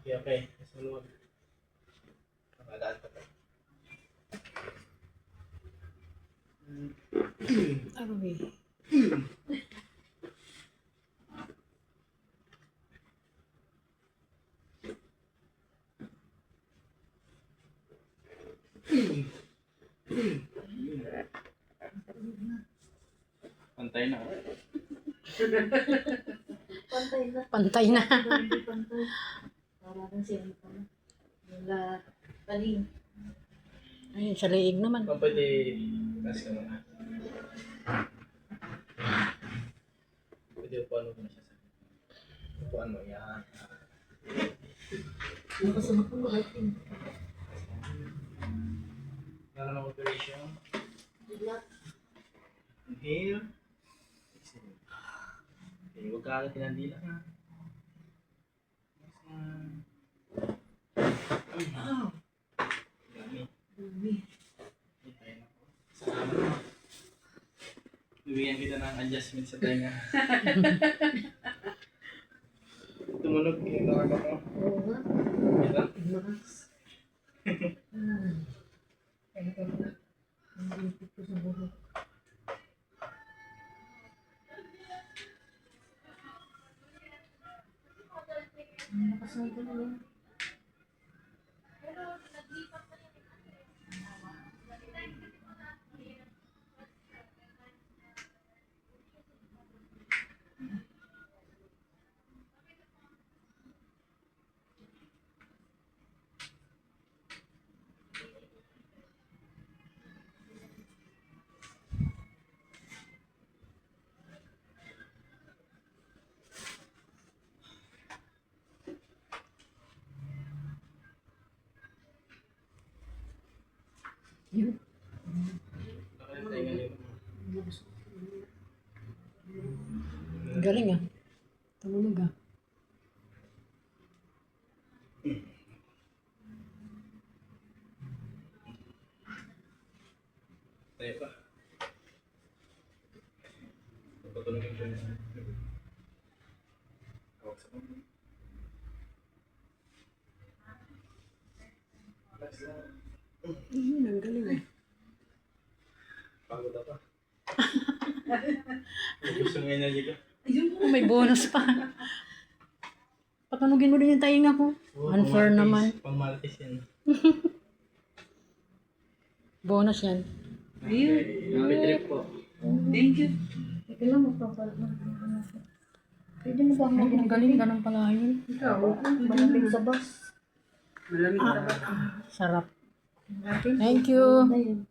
Okay, okay. Sunod. Nakadaan pa tayo. Aroy. Pantay na. Pantay na. Pantay na. Hindi pantay. Para kang siya pa na. Wala. Paling. Ayun, sa liig naman. Kung pwede, kasi ka muna. Pwede upuan mo na siya sa. Upuan mo, yan. Nakasama ko marating. Wala namang operation. Relax. Inhale. Exhale. Okay, huwag ka agad tinandila ha. Next one. Wow! Dami. Dumi. Tayo na po. Salamat. Bibigyan kita ng adjustment sa tenga. Tumunog yung nakaka mo. Oo nga. Diba? Relax. Kaya ka na. Ang lipit ko sa buhok. Nakasal ka na lang. Yun. Baka yung tenga niyo. Galing ah. Tumunog ah. Tayo pa. Pagpatulungin ko niya. Hawak sa pang. Relax lang. Ayun, ang galing ah. Pagod pa. Gusto ng energy ko. Oh, may bonus pa. Patunugin mo din yung tainga ko. Unfair naman. Pang-Maltese yan. Bonus yan. Ayun. Happy trip po. Thank you. Teka lang, magpapalit. Pwede mo ba Ay, ang galing. Ganun pala yun. Ikaw, malamig sa bus. Malamig sa bus. Sarap. Thank you. Ayun.